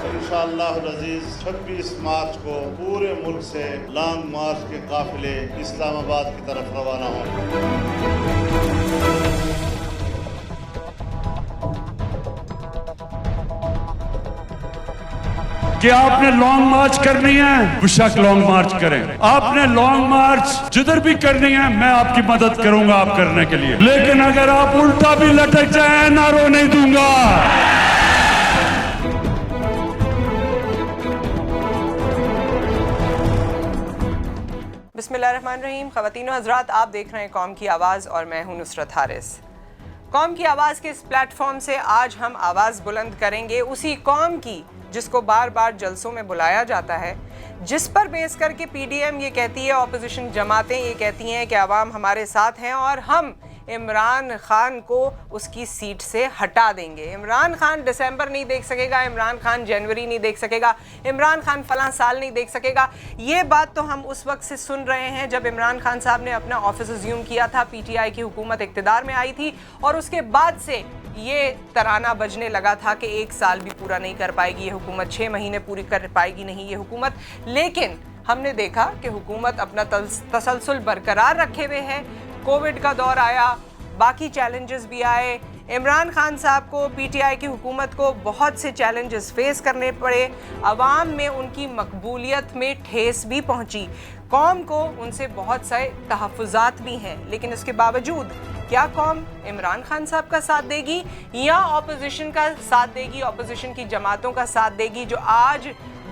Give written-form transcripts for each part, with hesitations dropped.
इंशाअल्लाह अज़ीज़ 26 मार्च को पूरे मुल्क से लॉन्ग मार्च के काफिले इस्लामाबाद की तरफ रवाना होंगे। कि आपने लॉन्ग मार्च करनी है, बेशक लॉन्ग मार्च करें। आपने लॉन्ग मार्च जिधर भी करनी है, मैं आपकी मदद करूंगा आप करने के लिए। लेकिन अगर आप उल्टा भी लटक जाए, नारो नहीं दूंगा। बिस्मिल्लाहिर्रहमानिर्रहीम। ख़वातीन व हज़रात, आप देख रहे हैं कौम की आवाज़ और मैं हूं नुसरत हारिस। कौम की आवाज़ के इस प्लेटफॉर्म से आज हम आवाज़ बुलंद करेंगे उसी कौम की जिसको बार बार जलसों में बुलाया जाता है, जिस पर बेस करके पीडीएम ये कहती है, ऑपोजिशन जमातें ये कहती हैं कि अवाम हमारे साथ हैं और हम इमरान खान को उसकी सीट से हटा देंगे। इमरान खान दिसंबर नहीं देख सकेगा, इमरान खान जनवरी नहीं देख सकेगा, इमरान खान फलां साल नहीं देख सकेगा। ये बात तो हम उस वक्त से सुन रहे हैं जब इमरान खान साहब ने अपना ऑफिस अज्यूम किया था, पीटीआई की हुकूमत इक़्तिदार में आई थी और उसके बाद से ये तराना बजने लगा था कि 1 साल भी पूरा नहीं कर पाएगी ये हुकूमत, 6 महीने पूरी कर पाएगी नहीं ये हुकूमत। लेकिन हमने देखा कि हुकूमत अपना तसलसल बरकरार रखे हुए है। कोविड का दौर आया, बाकी चैलेंजेस भी आए, इमरान खान साहब को, पीटीआई की हुकूमत को बहुत से चैलेंजेस फेस करने पड़े, अवाम में उनकी मकबूलियत में ठेस भी पहुंची, कौम को उनसे बहुत से तहफ़्फ़ुज़ात भी हैं। लेकिन इसके बावजूद क्या कौम इमरान खान साहब का साथ देगी या ऑपोजिशन का साथ देगी, ऑपोजिशन की जमातों का साथ देगी जो आज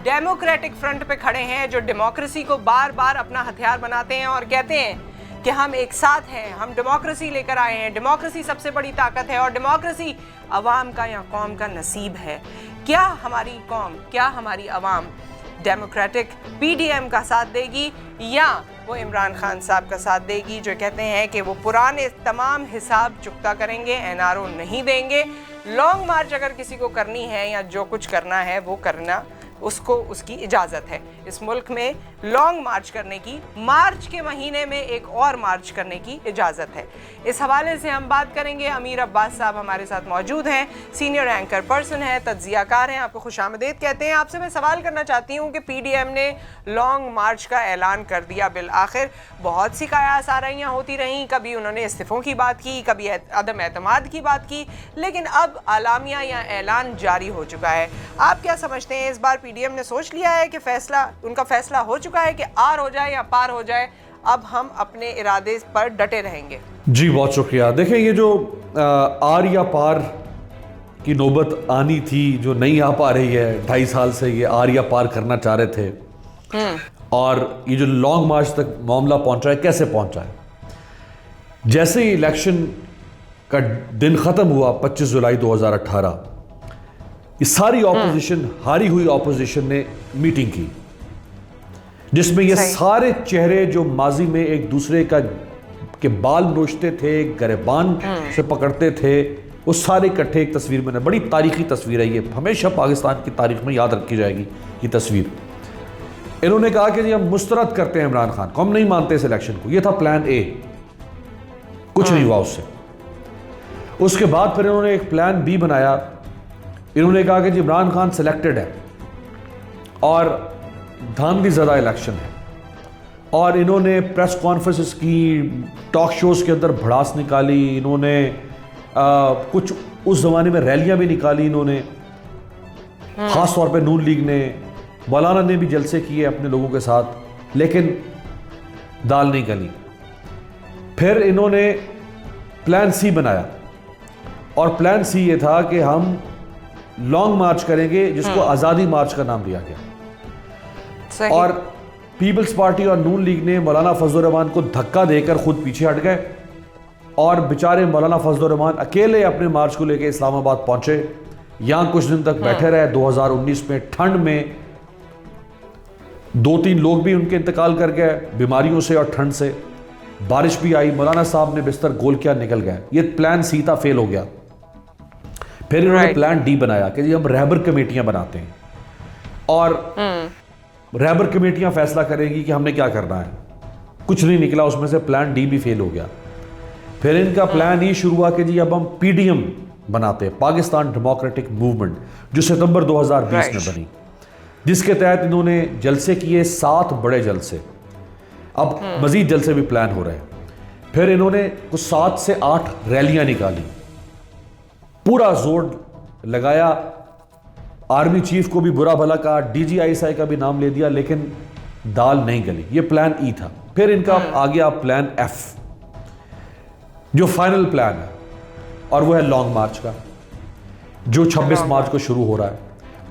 डेमोक्रेटिक फ्रंट पे खड़े हैं, जो डेमोक्रेसी को बार बार अपना हथियार बनाते हैं और कहते हैं कि हम एक साथ हैं, हम डेमोक्रेसी लेकर आए हैं, डेमोक्रेसी सबसे बड़ी ताकत है और डेमोक्रेसी अवाम का या कौम का नसीब है। क्या हमारी कौम, क्या हमारी अवाम डेमोक्रेटिक पीडीएम का साथ देगी या वो इमरान खान साहब का साथ देगी जो कहते हैं कि वो पुराने तमाम हिसाब चुकता करेंगे, एनआरओ नहीं देंगे, लॉन्ग मार्च अगर किसी को करनी है या जो कुछ करना है वो करना, उसको उसकी इजाज़त है। इस मुल्क में लॉन्ग मार्च करने की, मार्च के महीने में एक और मार्च करने की इजाज़त है। इस हवाले से हम बात करेंगे। अमीर अब्बास साहब हमारे साथ मौजूद हैं, सीनियर एंकर पर्सन हैं, तज्ज़ियाकार हैं, आपको खुशामदीद कहते हैं। आपसे मैं सवाल करना चाहती हूँ कि पीडीएम ने लॉन्ग मार्च का ऐलान कर दिया बिल आखिर, बहुत सी कयास आराइयाँ होती रहीं, कभी उन्होंने इस्तीफ़ों की बात की, कभी अदम एतमाद की बात की, लेकिन अब आलामिया या ऐलान जारी हो चुका है। आप क्या समझते हैं, इस बार पीडीएम ने सोच लिया है कि उनका फैसला हो चुका है कि आर हो जाए या पार हो जाए, अब हम अपने इरादे पर डटे रहेंगे? जी बहुत शुक्रिया। देखें, ये जो आर या पार की नौबत आनी थी जो नहीं आ पा रही है, 2.5 साल से ये आर या पार करना चाह रहे थे और ये जो लॉन्ग मार्च तक मामला पहुंचा है, कैसे पहुंचा है? जैसे ही इलेक्शन का दिन ख़त्म हुआ 25 जुलाई 2018, ये सारी ऑपोजिशन, हारी हुई ऑपोजिशन ने मीटिंग की जिसमें ये सारे चेहरे जो माजी में एक दूसरे के बाल नोचते थे, गिरबान से पकड़ते थे, वो सारे इकट्ठे एक तस्वीर में। बड़ी तारीखी तस्वीर है ये, हमेशा पाकिस्तान की तारीख में याद रखी जाएगी ये तस्वीर। इन्होंने कहा कि जी हम मुस्तरद करते हैं इमरान खान को, हम नहीं मानते इस इलेक्शन को। ये था प्लान ए, कुछ नहीं हुआ उससे। उसके बाद फिर इन्होंने एक प्लान बी बनाया। इन्होंने कहा कि जी इमरान खान सिलेक्टेड है और धांधली ज़्यादा इलेक्शन है, और इन्होंने प्रेस कॉन्फ्रेंसेस की, टॉक शोज़ के अंदर भड़ास निकाली, इन्होंने कुछ उस ज़माने में रैलियां भी निकाली इन्होंने, ख़ास तौर पे नून लीग ने, मौलाना ने भी जलसे किए अपने लोगों के साथ, लेकिन दाल नहीं गली। फिर इन्होंने प्लान सी बनाया और प्लान सी ये था कि हम लॉन्ग मार्च करेंगे जिसको आज़ादी मार्च का नाम दिया गया। और पीपल्स पार्टी और नून लीग ने मौलाना फजलुर रहमान को धक्का देकर खुद पीछे हट गए और बेचारे मौलाना फजलुर रहमान अकेले अपने मार्च को लेकर इस्लामाबाद पहुंचे, यहां कुछ दिन तक बैठे रहे। 2019 में ठंड में 2-3 लोग भी उनके इंतकाल कर गए बीमारियों से और ठंड से, बारिश भी आई, मौलाना साहब ने बिस्तर गोल किया, निकल गए। ये प्लान सी था, फेल हो गया। फिर इन्होंने प्लान डी बनाया कि जी हम रहबर कमेटियां बनाते हैं और रहबर कमेटियां फैसला करेंगी कि हमने क्या करना है। कुछ नहीं निकला उसमें से, प्लान डी भी फेल हो गया। फिर इनका प्लान ये शुरू हुआ कि जी अब हम PDM बनाते हैं, पाकिस्तान डेमोक्रेटिक मूवमेंट, जो सितंबर 2020 में बनी, जिसके तहत इन्होंने जलसे किए, 7 बड़े जलसे। अब मजीद जलसे भी प्लान हो रहे हैं। फिर इन्होंने कुछ 7 से 8 रैलियां निकाली, पूरा जोर लगाया, आर्मी चीफ को भी बुरा भला कहा, DGISI का भी नाम ले दिया, लेकिन दाल नहीं गली। ये प्लान E था। फिर इनका आ गया प्लान F, जो फाइनल प्लान है, और वो है लॉन्ग मार्च का, जो 26 मार्च को शुरू हो रहा है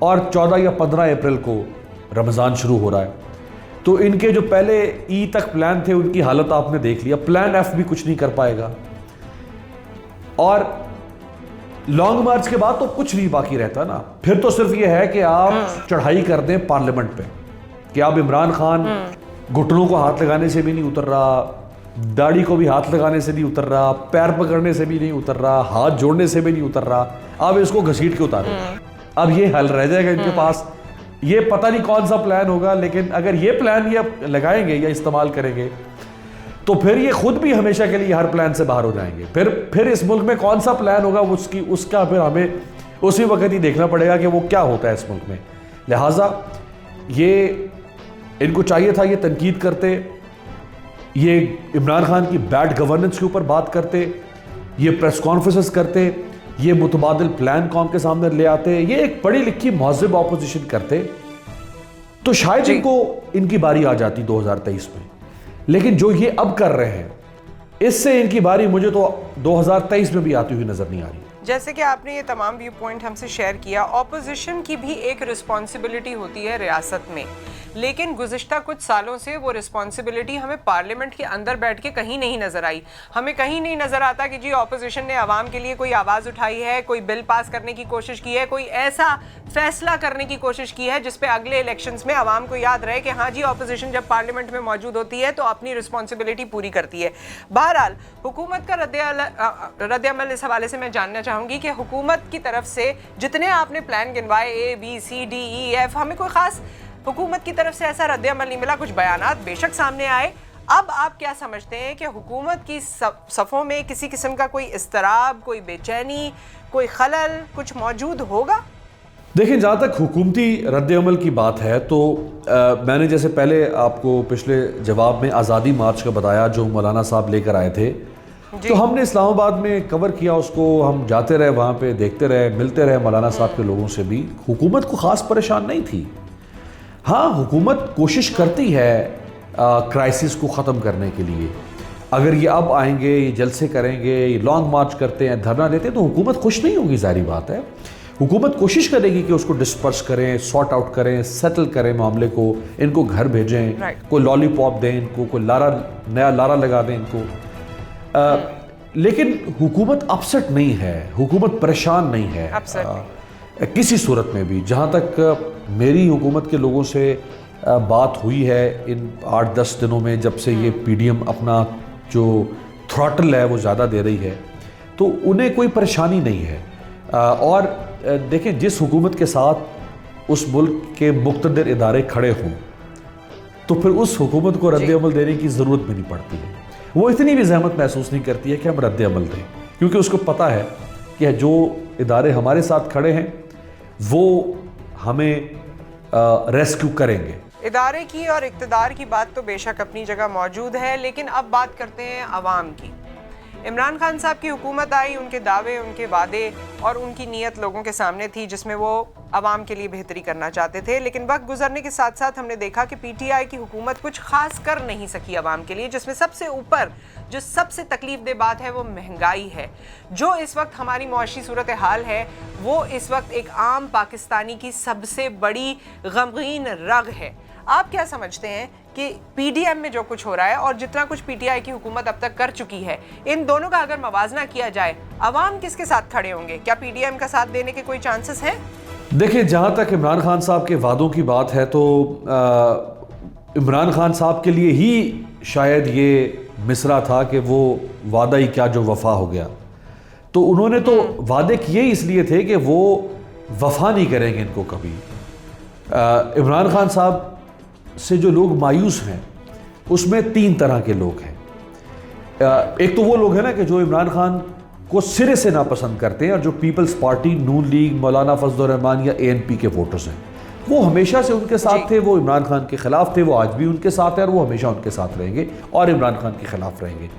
और 14 या 15 अप्रैल को रमज़ान शुरू हो रहा है। तो इनके जो पहले E तक प्लान थे उनकी हालत आपने देख लिया। प्लान F भी कुछ नहीं कर पाएगा, और लॉन्ग मार्च के बाद तो कुछ नहीं बाकी रहता ना। फिर तो सिर्फ ये है कि आप चढ़ाई कर दें पार्लियामेंट पे, कि अब इमरान खान घुटनों को हाथ लगाने से भी नहीं उतर रहा, दाढ़ी को भी हाथ लगाने से नहीं उतर रहा, पैर पकड़ने से भी नहीं उतर रहा, हाथ जोड़ने से भी नहीं उतर रहा, अब इसको घसीट के उतारे। अब ये हल रह जाएगा इनके पास। ये पता नहीं कौन सा प्लान होगा, लेकिन अगर ये प्लान ये लगाएंगे या इस्तेमाल करेंगे तो फिर ये खुद भी हमेशा के लिए हर प्लान से बाहर हो जाएंगे। फिर इस मुल्क में कौन सा प्लान होगा उसका फिर हमें उसी वक्त ही देखना पड़ेगा कि वो क्या होता है इस मुल्क में। लिहाजा ये इनको चाहिए था ये तनकीद करते, ये इमरान खान की बैड गवर्नेंस के ऊपर बात करते, ये प्रेस कॉन्फ्रेंसेस करते, ये मुतबादिल प्लान कौम के सामने ले आते, ये एक पढ़ी लिखी महज़िब ऑपोजिशन करते, तो शायद इनकी बारी आ जाती 2023 में। लेकिन जो ये अब कर रहे हैं, इससे इनकी बारी मुझे तो 2023 में भी आती हुई नजर नहीं आ रही। जैसे कि आपने ये तमाम व्यू पॉइंट हमसे शेयर किया, ऑपोजिशन की भी एक रिस्पॉन्सिबिलिटी होती है रियासत में, लेकिन गुज़िश्ता कुछ सालों से वो रिस्पॉन्सिबिलिटी हमें पार्लियामेंट के अंदर बैठ के कहीं नहीं नज़र आई। हमें कहीं नहीं नज़र आता कि जी ऑपोजिशन ने आवाम के लिए कोई आवाज़ उठाई है, कोई बिल पास करने की कोशिश की है, कोई ऐसा फैसला करने की कोशिश की है जिस पे अगले इलेक्शंस में आवाम को याद रहे कि हाँ जी ऑपोजिशन जब पार्लियामेंट में मौजूद होती है तो अपनी रिस्पॉन्सिबिलिटी पूरी करती है। बहरहाल हुकूमत का रद्द-ए-अमल इस हवाले से मैं जानना चाहूँगी कि हुकूमत की तरफ से जितने आपने प्लान गिनवाए ABCDEF, हमें कोई ख़ास हुकूमत की तरफ से ऐसा रद्द-ए-अमल नहीं मिला। कुछ बयानात बेशक सामने आए। अब आप क्या समझते हैं कि हुकूमत की सफ़ों में किसी किस्म का कोई इस्तराब, कोई बेचैनी, कोई खलल कुछ मौजूद होगा? देखिए, जहाँ तक हुकूमती रद्द-ए-अमल की बात है तो मैंने जैसे पहले आपको पिछले जवाब में आज़ादी मार्च का बताया जो मौलाना साहब लेकर आए थे, तो हमने इस्लामाबाद में कवर किया उसको। हम जाते रहे, वहाँ पे देखते रहे, मिलते रहे मौलाना साहब के लोगों से भी। हुकूमत को ख़ास परेशान नहीं थी। हाँ, हुकूमत कोशिश करती है क्राइसिस को ख़त्म करने के लिए। अगर ये अब आएंगे, ये जलसे करेंगे, ये लॉन्ग मार्च करते हैं, धरना देते हैं, तो हुकूमत खुश नहीं होगी, जाहिर बात है। हुकूमत कोशिश करेगी कि उसको डिस्पर्स करें, सॉर्ट आउट करें, सेटल करें मामले को, इनको घर भेजें, कोई लॉलीपॉप दें इनको, कोई नया लारा लगा दें इनको। लेकिन हुकूमत अपसेट नहीं है, हुकूमत परेशान नहीं है किसी सूरत में भी। जहाँ तक मेरी हुकूमत के लोगों से बात हुई है इन 8-10 दिनों में, जब से ये PDM अपना जो थ्रॉटल है वो ज़्यादा दे रही है, तो उन्हें कोई परेशानी नहीं है। और देखें, जिस हुकूमत के साथ उस मुल्क के मुक़्तदर इदारे खड़े हों तो फिर उस हुकूमत को रद्द-ए-अमल देने की ज़रूरत भी नहीं पड़ती है। वो इतनी भी ज़हमत महसूस नहीं करती है कि हम रद्द-ए-अमल दें, क्योंकि उसको पता है कि जो इदारे हमारे साथ खड़े हैं वो हमें रेस्क्यू करेंगे। इदारे की और इक़्तिदार की बात तो बेशक अपनी जगह मौजूद है, लेकिन अब बात करते हैं आवाम की। इमरान खान साहब की हुकूमत आई, उनके दावे, उनके वादे और उनकी नीयत लोगों के सामने थी जिसमें वो आवाम के लिए बेहतरी करना चाहते थे। लेकिन वक्त गुजरने के साथ साथ हमने देखा कि PTI की हुकूमत कुछ खास कर नहीं सकी आवाम के लिए, जिसमें सबसे ऊपर जो सबसे तकलीफ दे बात है वो महंगाई है। जो इस वक्त हमारी मुआशी सूरत हाल है वो इस वक्त एक आम पाकिस्तानी की सबसे बड़ी गमगीन रग है। आप क्या समझते हैं कि PDM में जो कुछ हो रहा है और जितना कुछ PTI की हुकूमत अब तक कर चुकी है, इन दोनों का अगर मवाजना किया जाए, अवाम किसके साथ खड़े होंगे? क्या PDM का साथ देने के कोई चांसेस हैं? देखिए, जहाँ तक इमरान खान साहब के वादों की बात है तो इमरान खान साहब के लिए ही शायद ये मिसरा था कि वो वादा ही क्या जो वफा हो गया। तो उन्होंने तो वादे किए इसलिए थे कि वो वफा नहीं करेंगे इनको कभी। इमरान खान साहब से जो लोग मायूस हैं उसमें 3 तरह के लोग हैं। एक तो वो लोग हैं ना कि जो इमरान खान को सिरे से नापसंद करते हैं, और जो पीपल्स पार्टी, नून लीग, मौलाना फजलुर रहमान या ANP के वोटर्स हैं, वो हमेशा से उनके साथ थे, वो इमरान खान के खिलाफ थे, वो आज भी उनके साथ है और वो हमेशा उनके साथ रहेंगे और इमरान खान के खिलाफ रहेंगे।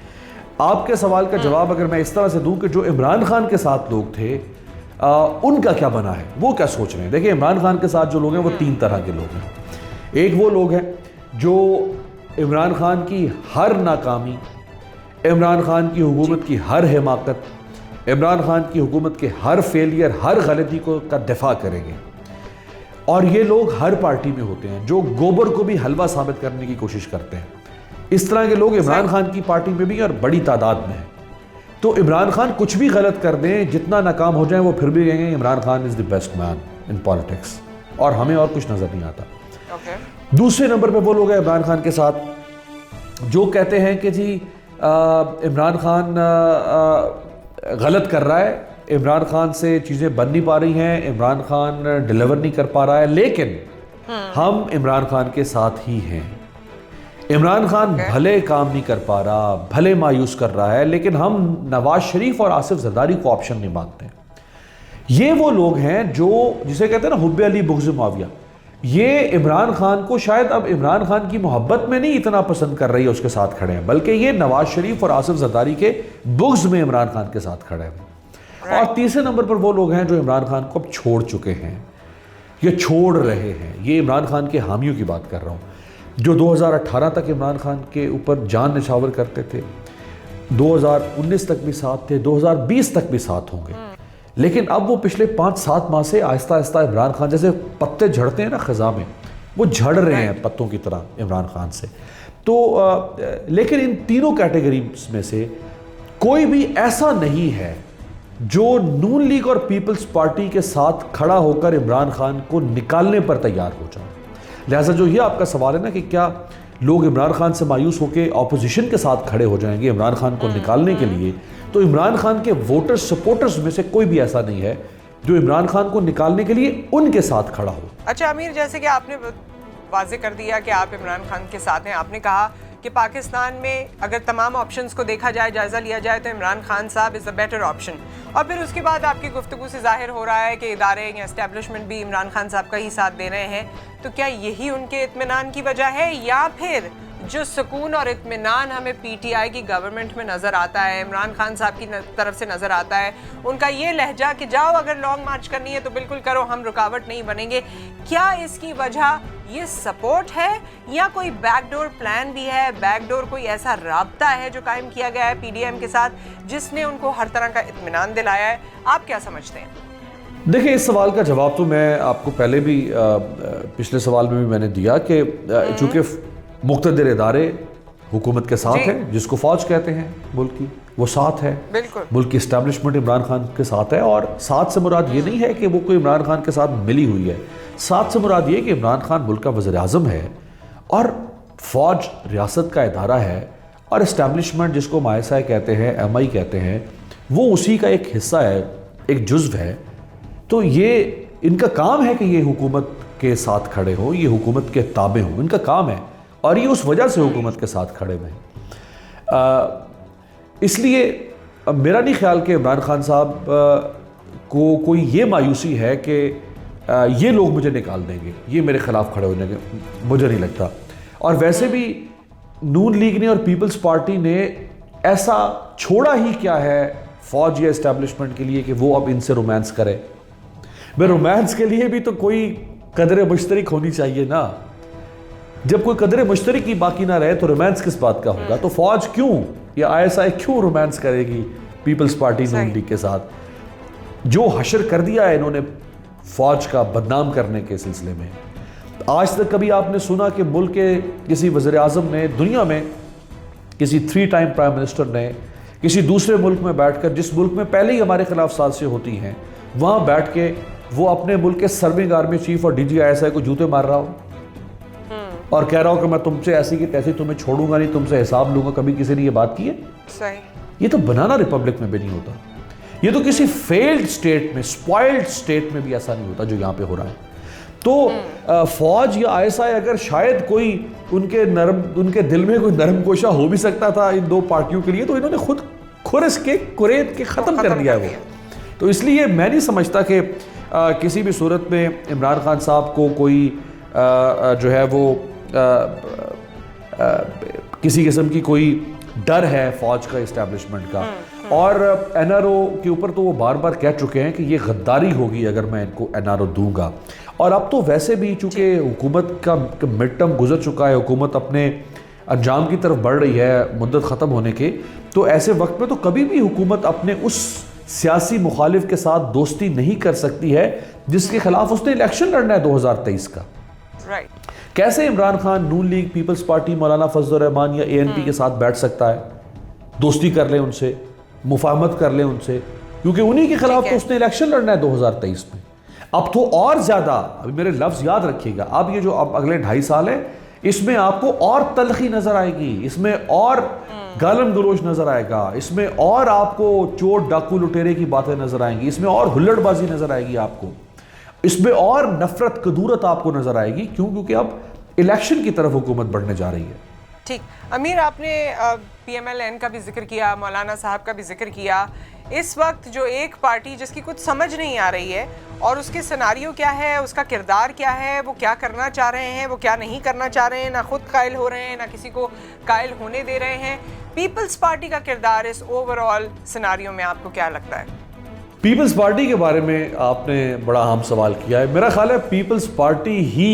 आपके सवाल का जवाब अगर मैं इस तरह से दूं कि जो इमरान खान के साथ लोग थे उनका क्या बना है, वो क्या सोच रहे हैं। देखिए, इमरान खान के साथ जो लोग हैं वो 3 तरह के लोग हैं। एक वो लोग हैं जो इमरान खान की हर नाकामी, इमरान खान की हुकूमत की हर हिमाकत, इमरान खान की हुकूमत के हर फेलियर, हर गलती को का दिफा करेंगे। और ये लोग हर पार्टी में होते हैं, जो गोबर को भी हलवा साबित करने की कोशिश करते हैं। इस तरह के लोग इमरान खान की पार्टी में भी और बड़ी तादाद में हैं। तो इमरान खान कुछ भी गलत कर दें, जितना नाकाम हो जाए, वो फिर भी कहेंगे Imran Khan is the best man in politics, और हमें और कुछ नज़र नहीं आता। दूसरे नंबर पे वो लोग हैं इमरान खान के साथ जो कहते हैं कि जी इमरान खान गलत कर रहा है, इमरान खान से चीज़ें बन नहीं पा रही हैं, इमरान खान डिलीवर नहीं कर पा रहा है, लेकिन हम इमरान खान के साथ ही हैं। इमरान खान भले काम नहीं कर पा रहा, भले मायूस कर रहा है, लेकिन हम नवाज शरीफ और आसिफ जरदारी को ऑप्शन नहीं मांगते। ये वो लोग हैं जो जिसे कहते हैं ना हुब्बे अली बुग़्ज़ मुआविया। ये इमरान खान को शायद अब इमरान खान की मोहब्बत में नहीं इतना पसंद कर रही है, उसके साथ खड़े हैं, बल्कि ये नवाज शरीफ और आसिफ जरदारी के बुग़्ज़ में इमरान खान के साथ खड़े हैं। और तीसरे नंबर पर वो लोग हैं जो इमरान खान को अब छोड़ चुके हैं, ये छोड़ रहे हैं। ये इमरान खान के हामियों की बात कर रहा हूँ, जो 2018 तक इमरान खान के ऊपर जान निछावर करते थे, 2019 तक भी साथ थे, 2020 तक भी साथ होंगे। लेकिन अब वो पिछले 5-7 माह से आहिस्ता आहिस्ता इमरान खान, जैसे पत्ते झड़ते हैं ना ख़ज़ा में, वो झड़ रहे हैं पत्तों की तरह इमरान खान से। तो लेकिन इन तीनों कैटेगरीज में से कोई भी ऐसा नहीं है जो नून लीग और पीपल्स पार्टी के साथ खड़ा होकर इमरान खान को निकालने पर तैयार हो जाए। लिहाजा जो ये आपका सवाल है ना कि क्या लोग इमरान खान से मायूस होकर ऑपोजिशन के साथ खड़े हो जाएंगे इमरान खान को निकालने के लिए, तो इमरान खान के वोटर्स, सपोर्टर्स में से कोई भी ऐसा नहीं है जो इमरान खान को निकालने के लिए उनके साथ खड़ा हो। अच्छा अमीर, जैसे कि आपने वाज़ेह कर दिया कि आप इमरान खान के साथ हैं, आपने कहा कि पाकिस्तान में अगर तमाम ऑप्शंस को देखा जाए, जायज़ा लिया जाए, तो इमरान खान साहब इज़ द बेटर ऑप्शन। और फिर उसके बाद आपकी गुफ्तगू से जाहिर हो रहा है कि इदारे या एस्टेब्लिशमेंट भी इमरान खान साहब का ही साथ दे रहे हैं। तो क्या यही उनके इत्मीनान की वजह है, या फिर जो सुकून और इत्मीनान हमें PTI की गवर्नमेंट में नज़र आता है, इमरान खान साहब की तरफ से नज़र आता है, उनका ये लहजा कि जाओ अगर लॉन्ग मार्च करनी है तो बिल्कुल करो, हम रुकावट नहीं बनेंगे, क्या इसकी वजह ये सपोर्ट है या कोई बैकडोर प्लान भी है, बैकडोर कोई ऐसा राब्ता है जो कायम किया गया है PDM के साथ जिसने उनको हर तरह का इत्मीनान दिलाया है? आप क्या समझते हैं? देखिए, इस सवाल का जवाब तो मैं आपको पहले भी पिछले सवाल में भी मैंने दिया कि चूँकि मुक़्तदिर इदारे हुकूमत के साथ है, जिसको फ़ौज कहते हैं मुल्क की, वो साथ है, मुल्क की इस्टेब्लिशमेंट इमरान खान के साथ है। और साथ से मुराद ये नहीं है कि वो कोई इमरान खान के साथ मिली हुई है, साथ से मुराद ये कि इमरान खान मुल्क का वज़ीर आज़म है और फ़ौज रियासत का इदारा है, और इस्टेब्लिशमेंट जिसको मायसा कहते हैं, MI कहते हैं, वो उसी का एक हिस्सा है, एक जुज़्व है। तो ये इनका काम है कि ये हुकूमत के साथ खड़े हो, ये हुकूमत के ताबे हों, इनका काम है, और ये उस वजह से हुकूमत के साथ खड़े हुए हैं। इसलिए मेरा नहीं ख्याल कि इमरान खान साहब को कोई ये मायूसी है कि ये लोग मुझे निकाल देंगे, ये मेरे ख़िलाफ़ खड़े हो जाएंगे, मुझे नहीं लगता। और वैसे भी नून लीग ने और पीपल्स पार्टी ने ऐसा छोड़ा ही क्या है फ़ौज या इस्टेब्लिशमेंट के लिए कि वो अब इनसे रोमांस करे। मैं रोमांस के लिए भी तो कोई कदर मुश्तरक होनी चाहिए ना। जब कोई कदर मुश्तरक की बाकी ना रहे तो रोमांस किस बात का होगा? तो फ़ौज क्यों या ISI क्यों रोमांस करेगी पीपल्स पार्टी नून लीग के साथ? जो हशर कर दिया है इन्होंने फ़ौज का बदनाम करने के सिलसिले में। आज तक कभी आपने सुना कि मुल्क के किसी वज़ीर आज़म ने, दुनिया में किसी 3 टाइम प्राइम मिनिस्टर ने किसी दूसरे मुल्क में बैठकर, जिस मुल्क में पहले ही हमारे खिलाफ साजिशें होती हैं, वहाँ बैठ के वो अपने मुल्क के सर्विंग आर्मी चीफ और DG ISI को जूते मार रहा हो और कह रहा हो कि मैं तुमसे ऐसी की तैसी तुम्हें छोड़ूंगा नहीं, तुमसे हिसाब लूंगा? कभी किसी ने ये बात की है? सही। ये तो बनाना रिपब्लिक में भी नहीं होता, ये तो किसी फेल्ड स्टेट में, स्पॉइल्ड स्टेट में भी ऐसा नहीं होता जो यहाँ पे हो रहा है। तो फौज या आईएसआई अगर शायद कोई उनके दिल में कोई नरम कोशा हो भी सकता था इन दो पार्टियों के लिए, तो इन्होंने खुद खुरस के कुरेद के ख़त्म कर दिया है वो। तो इसलिए मैं नहीं समझता कि किसी भी सूरत में इमरान खान साहब को कोई जो है वो किसी किस्म की कोई डर है फौज का इस्टेब्लिशमेंट का। और एनआरओ के ऊपर तो वो बार बार कह चुके हैं कि ये गद्दारी होगी अगर मैं इनको एनआरओ दूंगा। और अब तो वैसे भी चूंकि हुकूमत का मिड टर्म गुजर चुका है, हुकूमत अपने अंजाम की तरफ बढ़ रही है मुद्दत ख़त्म होने के, तो ऐसे वक्त में तो कभी भी हुकूमत अपने उस सियासी मुखालिफ के साथ दोस्ती नहीं कर सकती है जिसके खिलाफ उसने इलेक्शन लड़ना है 2023 का। राइट। कैसे इमरान खान नून लीग, पीपल्स पार्टी, मौलाना फजल रहमान या एएनपी के साथ बैठ सकता है, दोस्ती कर ले उनसे, मुफाहमत कर ले उनसे, क्योंकि उन्हीं के खिलाफ तो उसने इलेक्शन लड़ना है 2023 में। अब तो और ज्यादा, अभी मेरे लफ्ज याद रखिएगा, अब ये जो अब अगले 2.5 साल है इसमें आपको और तलखी नजर आएगी, इसमें और गालम गलोच नजर आएगा, इसमें और आपको चोर डाकू लुटेरे की बातें नजर आएंगी, इसमें और हुल्लड़बाजी नजर आएगी आपको, इसमें और नफरत कदूरत आपको नजर आएगी। क्यों? क्योंकि अब इलेक्शन की तरफ हुकूमत बढ़ने जा रही है। ठीक, अमीर आपने पीएमएलएन का भी जिक्र किया, मौलाना साहब का भी जिक्र किया। इस वक्त जो एक पार्टी जिसकी कुछ समझ नहीं आ रही है और उसके सिनारियो क्या है, उसका किरदार क्या है, वो क्या करना चाह रहे हैं, वो क्या नहीं करना चाह रहे हैं, ना खुद कायल हो रहे हैं ना किसी को कायल होने दे रहे हैं, पीपल्स पार्टी का किरदार इस ओवरऑल सिनारियो में आपको क्या लगता है? पीपल्स पार्टी के बारे में आपने बड़ा अहम सवाल किया है। मेरा ख्याल है पीपल्स पार्टी ही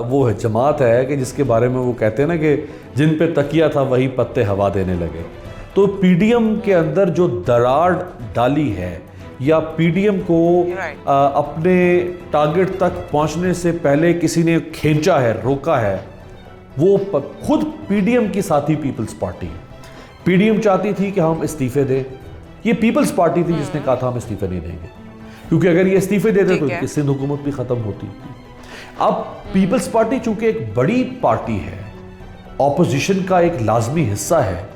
वो है जमात है कि जिसके बारे में वो कहते हैं ना कि जिन पे तकिया था वही पत्ते हवा देने लगे। तो पीडीएम के अंदर जो दरार डाली है या पीडीएम को अपने टारगेट तक पहुंचने से पहले किसी ने खींचा है, रोका है, वो खुद पीडीएम की साथी पीपल्स पार्टी है। पीडीएम चाहती थी कि हम इस्तीफे दें, ये पीपल्स पार्टी थी जिसने कहा था हम इस्तीफे नहीं देंगे, क्योंकि अगर ये इस्तीफे देते तो इनकी सिंध हुकूमत भी खत्म होती। अब पीपल्स पार्टी चूंकि एक बड़ी पार्टी है, ऑपोजिशन का एक लाजमी हिस्सा है,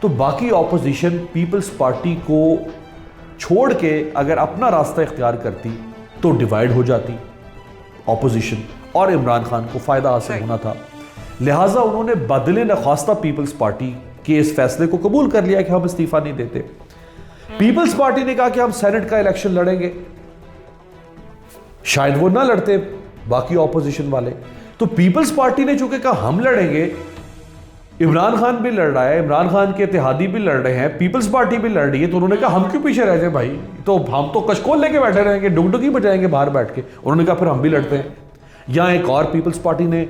तो बाकी ऑपोजिशन पीपल्स पार्टी को छोड़ के अगर अपना रास्ता इख्तियार करती तो डिवाइड हो जाती ऑपोजिशन, और इमरान खान को फायदा हासिल होना था। लिहाजा उन्होंने बदले नख्वास्ता पीपल्स पार्टी के इस फैसले को कबूल कर लिया कि हम इस्तीफा नहीं देते। पीपल्स पार्टी ने कहा कि हम सेनेट का इलेक्शन लड़ेंगे, शायद वो ना लड़ते बाकी ऑपोजिशन वाले, तो पीपल्स पार्टी ने चूंकि कहा हम लड़ेंगे, इमरान खान भी लड़ रहा है, इमरान खान के इत्तेहादी भी लड़ रहे हैं, पीपल्स पार्टी भी लड़ रही है, तो उन्होंने कहा हम क्यों पीछे रह जाए भाई, तो हम तो कशकोल लेके बैठे रहेंगे, डुगडुगी बजाएंगे बाहर बैठ के। उन्होंने कहा फिर हम भी लड़ते हैं। यहाँ एक और पीपल्स पार्टी ने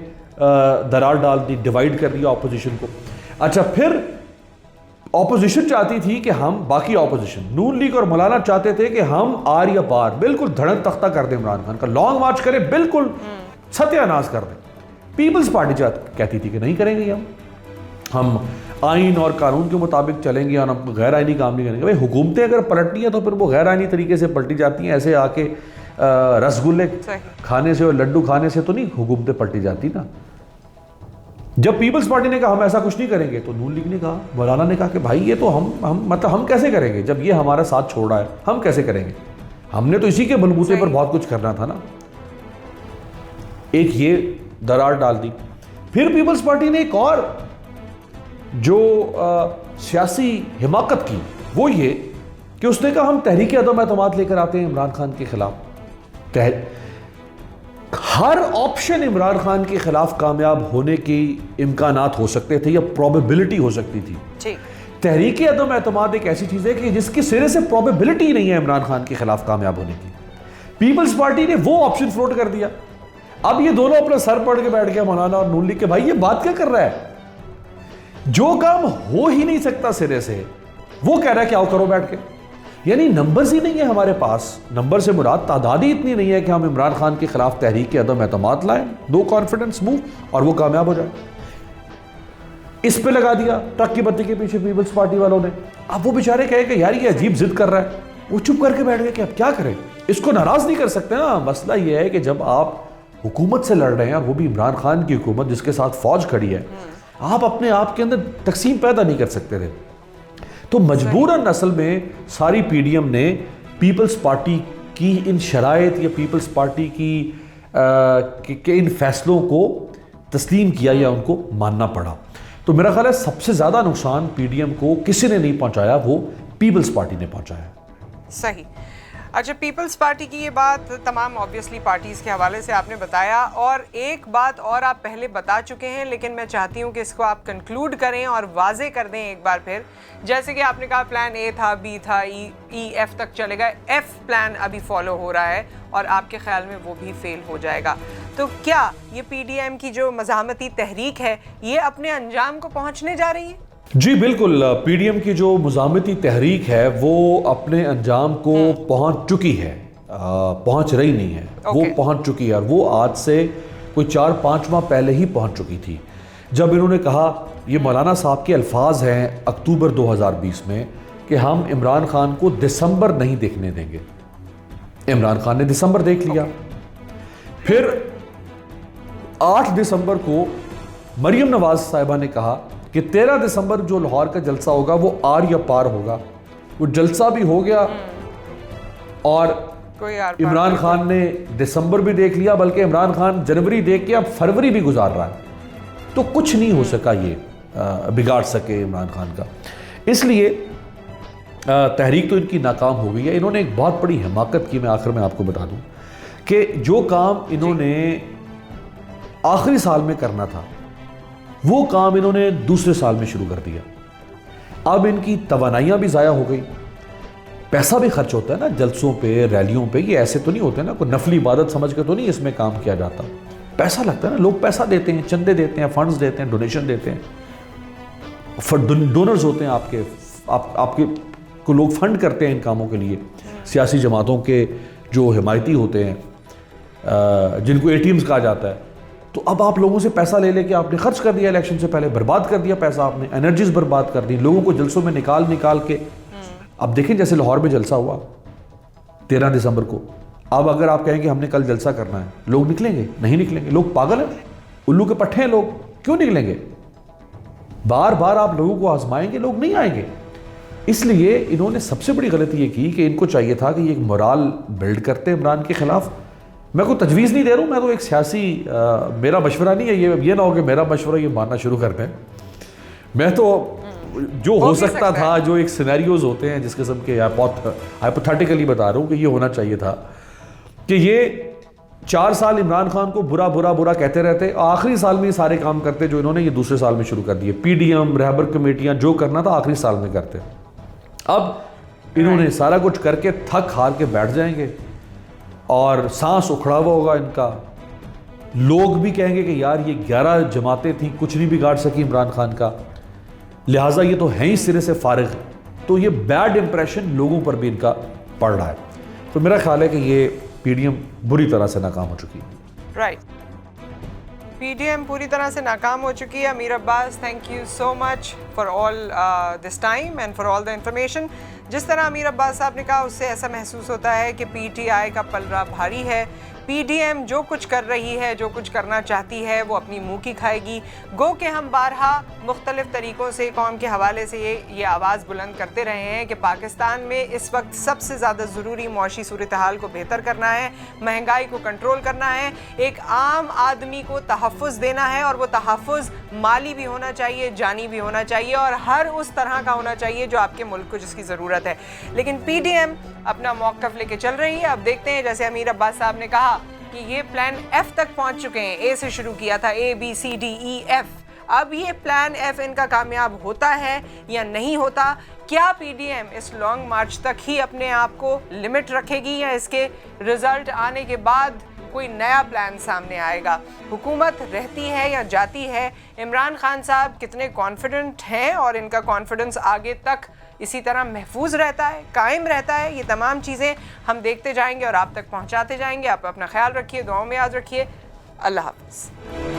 दरार डाल दी, डिवाइड कर दिया ऑपोजिशन को। अच्छा, फिर ऑपोजिशन चाहती थी कि हम, बाकी ऑपोजिशन नून लीग और मौलाना चाहते थे कि हम आर या पार बिल्कुल धड़क तख्ता कर दें, इमरान खान का लॉन्ग मार्च करें, बिल्कुल सत्यानाश कर दें। पीपल्स पार्टी कहती थी कि नहीं करेंगे, हम आइन और कानून के मुताबिक चलेंगे और हम गैर आइनी काम नहीं करेंगे। भाई हुकूमतें अगर पलटनी है तो फिर वो गैर आइनी तरीके से पलटी जाती हैं, ऐसे आके रसगुल्ले खाने से और लड्डू खाने से तो नहीं हुकूमतें पलटी जाती ना। जब पीपल्स पार्टी ने कहा हम ऐसा कुछ नहीं करेंगे, तो नून लीग ने कहा, मौलाना ने कहा कि भाई ये तो हम कैसे करेंगे, जब ये हमारा साथ छोड़ रहा है हम कैसे करेंगे, हमने तो इसी के बलबूते पर बहुत कुछ करना था ना। एक ये दरार डाल दी। फिर पीपल्स पार्टी ने एक और जो सियासी हिमाकत की, वो ये कि उसने कहा हम तहरीक अदम एतमाद लेकर आते हैं इमरान खान के खिलाफ। हर ऑप्शन इमरान खान के खिलाफ कामयाब होने की इम्कानात हो सकते थे या प्रोबेबिलिटी हो सकती थी। तहरीक अदम एतमाद एक ऐसी चीज है कि जिसकी सिरे से प्रोबेबिलिटी नहीं है इमरान खान के खिलाफ कामयाब होने की। पीपल्स पार्टी ने वो ऑप्शन फ्लोट कर दिया। अब ये दोनों अपना सर पड़ के बैठ गया, मौलाना और नून लीग के, भाई ये बात क्या कर रहा है, जो काम हो ही नहीं सकता सिरे से वो कह रहा है कि आओ करो बैठ के। यानी नंबर्स ही नहीं है हमारे पास, नंबर से मुराद तादाद ही इतनी नहीं है कि हम इमरान खान के खिलाफ तहरीक के अदम एतमाद लाएं, नो कॉन्फिडेंस मूव, और वो कामयाब हो जाए। इस पे लगा दिया ट्रक की बत्ती के पीछे पीपल्स पार्टी वालों ने। अब वो बेचारे कहे कि यार ये अजीब जिद कर रहा है, वो चुप करके बैठ गए कि अब क्या करें, इसको नाराज नहीं कर सकते ना। मसला ये है कि जब आप हुकूमत से लड़ रहे हैं, और वो भी इमरान खान की हुकूमत जिसके साथ फौज खड़ी है, आप अपने आप के अंदर तकसीम पैदा नहीं कर सकते थे। तो मजबूरन असल में सारी पीडीएम ने पीपल्स पार्टी की इन शराइत या पीपल्स पार्टी की कि इन फैसलों को तस्लीम किया या उनको मानना पड़ा। तो मेरा ख्याल है सबसे ज़्यादा नुकसान पीडीएम को किसी ने नहीं पहुंचाया, वो पीपल्स पार्टी ने पहुंचाया। सही। अच्छा, पीपल्स पार्टी की ये बात तमाम ऑब्वियसली पार्टीज़ के हवाले से आपने बताया, और एक बात और आप पहले बता चुके हैं, लेकिन मैं चाहती हूँ कि इसको आप कंक्लूड करें और वाजे कर दें एक बार फिर। जैसे कि आपने कहा प्लान ए था, बी था, ई एफ तक चलेगा, एफ प्लान अभी फॉलो हो रहा है और आपके ख्याल में वो भी फेल हो जाएगा। तो क्या ये पीडीएम की जो मज़ाहमती तहरीक है ये अपने अंजाम को पहुँचने जा रही है? जी बिल्कुल, पीडीएम की जो मुज़ाहमती तहरीक है वो अपने अंजाम को पहुंच चुकी है, पहुंच रही नहीं है। वो पहुंच चुकी है और वो आज से कोई 4-5 माह पहले ही पहुंच चुकी थी, जब इन्होंने कहा, ये मौलाना साहब के अल्फाज हैं अक्टूबर 2020 में, कि हम इमरान खान को दिसंबर नहीं देखने देंगे। इमरान खान ने दिसंबर देख लिया। फिर 8 दिसंबर को मरियम नवाज साहिबा ने कहा कि 13 दिसंबर जो लाहौर का जलसा होगा वो आर या पार होगा। वो जलसा भी हो गया और इमरान खान ने दिसंबर भी देख लिया, बल्कि इमरान खान जनवरी देख के अब फरवरी भी गुजार रहा है। तो कुछ नहीं हो सका ये बिगाड़ सके इमरान खान का। इसलिए तहरीक तो इनकी नाकाम हो गई है। इन्होंने एक बहुत बड़ी हिमाकत की, मैं आखिर में आपको बता दूं कि जो काम इन्होंने आखिरी साल में करना था वो काम इन्होंने दूसरे साल में शुरू कर दिया। अब इनकी तवानाइयाँ भी ज़ाया हो गई, पैसा भी खर्च होता है ना जलसों पे, रैलियों पे। ये ऐसे तो नहीं होते ना, कोई नफली इबादत समझ के तो नहीं इसमें काम किया जाता। पैसा लगता है ना, लोग पैसा देते हैं, चंदे देते हैं, फंड्स देते हैं, डोनेशन देते हैं, डोनर्स होते हैं आपके को लोग फंड करते हैं इन कामों के लिए। सियासी जमातों के जो हिमायती होते हैं, जिनको एटीएम्स कहा जाता है। तो अब आप लोगों से पैसा ले लेके आपने खर्च कर दिया, इलेक्शन से पहले बर्बाद कर दिया पैसा, आपने एनर्जीज बर्बाद कर दी, लोगों को जलसों में निकाल के। अब देखें जैसे लाहौर में जलसा हुआ 13 दिसंबर को। अब अगर आप कहेंगे हमने कल जलसा करना है, लोग निकलेंगे? नहीं निकलेंगे। लोग पागल हैं, उल्लू के पट्टे हैं लोग, क्यों निकलेंगे? बार बार आप लोगों को आजमाएंगे, लोग नहीं आएंगे। इसलिए इन्होंने सबसे बड़ी गलती ये की कि इनको चाहिए था कि ये एक मोराल बिल्ड करते इमरान के खिलाफ। मैं कोई तजवीज़ नहीं दे रहा हूँ, मैं तो एक सियासी मेरा मशवरा नहीं है ये ना हो कि मेरा मशवरा ये मानना शुरू कर दें। मैं तो जो हो सकता था, जो एक सिनेरियोज होते हैं जिस किस्म के, हाइपोथेटिकली बता रहा हूँ कि ये होना चाहिए था कि ये 4 साल इमरान खान को बुरा कहते रहते, आखिरी साल में ये सारे काम करते जो इन्होंने ये दूसरे साल में शुरू कर दिए। पीडीएम, रहबर कमेटियाँ, जो करना था आखिरी साल में करते। अब इन्होंने सारा कुछ करके थक हार के बैठ जाएंगे और सांस उखड़ा हुआ होगा इनका। लोग भी कहेंगे कि यार ये 11 जमातें थी, कुछ नहीं बिगाड़ सकी इमरान खान का, लिहाजा ये तो है ही सिरे से फारिग। तो ये बैड इंप्रेशन लोगों पर भी इनका पड़ रहा है। तो मेरा ख्याल है कि ये पीडीएम बुरी तरह से नाकाम हो चुकी है। राइट, पीडीएम पूरी तरह से नाकाम हो चुकी है। अमीर Abbas, thank you so much for all this time and for all the information. जिस तरह अमीर अब्बास साहब ने कहा, उससे ऐसा महसूस होता है कि पीटीआई का पलड़ा भारी है। पीडीएम जो कुछ कर रही है, जो कुछ करना चाहती है, वो अपनी मुंह की खाएगी। गो के हम बारहा मुख्तलिफ तरीक़ों से कौम के हवाले से ये आवाज़ बुलंद करते रहे हैं कि पाकिस्तान में इस वक्त सबसे ज़्यादा ज़रूरी मौशी सूरत हाल को बेहतर करना है, महंगाई को कंट्रोल करना है, एक आम आदमी को तहफ़्फ़ुज़ देना है, और वो तहफ़्फ़ुज़ माली भी होना चाहिए, जानी भी होना चाहिए, और हर उस तरह का होना चाहिए जो आपके मुल्क को जिसकी ज़रूरत है। लेकिन पीडीएम अपना मौक़िफ़ लेके चल रही है। अब देखते हैं, जैसे अमीर अब्बास साहब ने कहा कि ये प्लान एफ तक पहुंच चुके हैं। ए से शुरू किया था, A B C D E F. अब ये प्लान एफ इनका कामयाब होता है या नहीं होता? क्या पीडीएम इस लॉन्ग मार्च तक ही अपने आप को लिमिट रखेगी या इसके रिजल्ट आने के बाद कोई नया प्लान सामने आएगा? हुकूमत रहती है या जाती है? इमरान खान साहब कितने कॉन्फिडेंट हैं और इनका कॉन्फिडेंस आगे तक इसी तरह महफूज रहता है, कायम रहता है? ये तमाम चीज़ें हम देखते जाएंगे और आप तक पहुंचाते जाएंगे। आप अपना ख्याल रखिए, दुआओं में याद रखिए। अल्लाह हाफ़िज़।